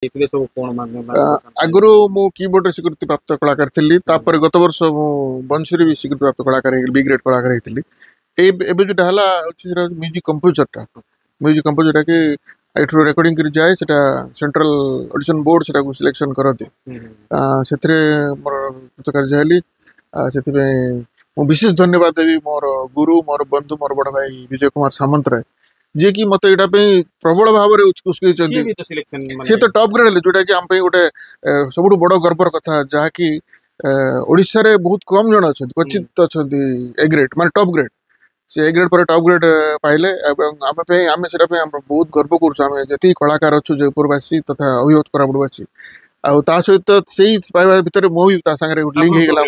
ହେଇଥିଲେ ସବୁ କଣ ମାନେ ଆଗରୁ ମୁଁ କିବୋର୍ଡରେ ସ୍ୱୀକୃତି ପ୍ରାପ୍ତ କଳାକାର ଥିଲି ତାପରେ ଗତ ବର୍ଷ ମୁଁ ବଂଶୀରେ ବି ସ୍ୱୀକୃତି ପ୍ରାପ୍ତ କଳାକାର ହେଇଥିଲି ବି ଗ୍ରେଡ୍ କଳାକାର ହେଇଥିଲି ଏବେ ଯୋଉଟା ହେଲା ଅଛି ସେଟା ମ୍ୟୁଜିକ୍ କମ୍ପୋଜରଟା ମ୍ୟୁଜିକ୍ କମ୍ପୋଜରଟା କି ଏଠୁ ରେକର୍ଡିଂ କରି ଯାଏ ସେଟା ସେଣ୍ଟ୍ରାଲ ଅଡିସନ ବୋର୍ଡ ସେଟାକୁ ସିଲେକ୍ସନ କରନ୍ତି ସେଥିରେ ମୋର କାର୍ଯ୍ୟ ହେଲି ସେଥିପାଇଁ ମୁଁ ବିଶେଷ ଧନ୍ୟବାଦ ଦେବି ମୋର ଗୁରୁ ମୋର ବନ୍ଧୁ ମୋର ବଡ଼ ଭାଇ ବିଜୟ କୁମାର ସାମନ୍ତରାୟ ଯିଏକି ମତେ ଏଇଟା ପାଇଁ ପ୍ରବଳ ଭାବରେ ଉତ୍ସୁକଇଛନ୍ତି ସିଏ ତ ଟପ୍ ଗ୍ରେଡ୍ ହେଲେ ଯୋଉଟା କି ଆମ ପାଇଁ ଗୋଟେ ସବୁଠୁ ବଡ଼ ଗର୍ବର କଥା ଯାହାକି ଓଡ଼ିଶାରେ ବହୁତ କମ୍ ଜଣ ଅଛନ୍ତି କ୍ୱଚିତ ଅଛନ୍ତି ଏ ଗ୍ରେଡ୍ ମାନେ ଟପ୍ ଗ୍ରେଡ୍ ସେ ଏ ଗ୍ରେଡ୍ ପରେ ଟପ୍ ଗ୍ରେଡ୍ ପାଇଲେ ଏବଂ ଆମ ପାଇଁ ଆମେ ସେଟା ପାଇଁ ଆମେ ବହୁତ ଗର୍ବ କରୁଛୁ ଆମେ ଯେତିକି କଳାକାର ଅଛୁ ଜୟପୁରବାସୀ ତଥା ଅଭିଭୂତ କୋରାପୁଟବାସୀ ଆଉ ତା ସହିତ ସେଇ ପାଇବା ଭିତରେ ମୁଁ ବି ତା ସାଙ୍ଗରେ ଗୋଟେ ଲିଙ୍କ ହେଇଗଲା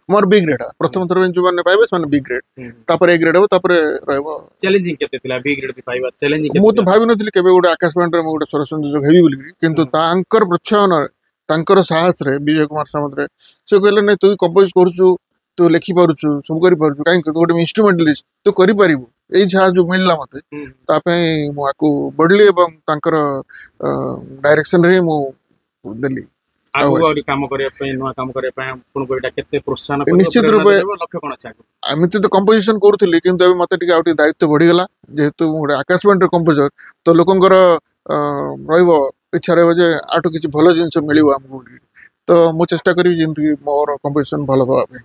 ମୋର ବି ଗ୍ରେଡ୍ ପ୍ରଥମ ଥର ପାଇଁ ଯୋଉମାନେ ପାଇବେ ସେମାନେ ବି ଗ୍ରେଡ୍ ତାପରେ ଏ ଗ୍ରେଡ୍ ହବ ତାପରେ ରହିବ ଚ୍ୟାଲେଞ୍ଜିଂ କେତେ ଥିଲା ବି ଗ୍ରେଡ୍ ପାଇବା ଚ୍ୟାଲେଞ୍ଜିଂ ମୁଁ ତ ଭାବିନଥିଲି କେବେ ଗୋଟେ ଆକାଶବାଣୀରେ ମୁଁ ଗୋଟେ ସ୍ୱର ସଂଯୋଜକ ହେବି ବୋଲି କିନ୍ତୁ ତାଙ୍କର ପ୍ରୋତ୍ସାହନରେ ତାଙ୍କର ସାହସରେ ବିଜୟ କୁମାର ସାମନ୍ତରାୟ ସେ କହିଲେ ନାଇଁ ତୁ କମ୍ପୋଜ କରୁଛୁ ତୁ ଲେଖିପାରୁଛୁ ସବୁ କରିପାରୁଛୁ କାହିଁକି ତୁ ଗୋଟେ ଇନଷ୍ଟ୍ରୁମେଣ୍ଟାଲିଷ୍ଟ ତୁ କରିପାରିବୁ ଏଇ ଯାହା ଯୋଉ ମିଳିଲା ମତେ ତା ପାଇଁ ମୁଁ ଆକୁ ବଢିଲି ଏବଂ ତାଙ୍କର ଡାଇରେକ୍ସନରେ ହିଁ ମୁଁ ଦେଲି ଆଗକୁ କାମ କରିବା ପାଇଁ ନୂଆ କାମ କରିବା ପାଇଁ ଆପଣଙ୍କୁ ଏଇଟା କେତେ ପ୍ରୋତ୍ସାହନ କରିବ ନିଶ୍ଚିତ ରୂପେ ଲକ୍ଷ୍ୟ କଣ ଅଛି ଏମିତି ତ କମ୍ପୋଜିସନ କରୁଥିଲି କିନ୍ତୁ ଏବେ ମତେ ଟିକେ ଆଉ ଟିକେ ଦାୟିତ୍ୱ ବଢିଗଲା ଯେହେତୁ ମୁଁ ଗୋଟେ ଆକାଶବାଣୀର କମ୍ପୋଜର ତ ଲୋକଙ୍କର ରହିବ ଇଚ୍ଛା ରହିବ ଯେ ଆଠୁ କିଛି ଭଲ ଜିନିଷ ମିଳିବ ଆମକୁ ତ ମୁଁ ଚେଷ୍ଟା କରିବି ଯେମିତି ମୋର କମ୍ପୋଜିସନ ଭଲ ହବା ପାଇଁ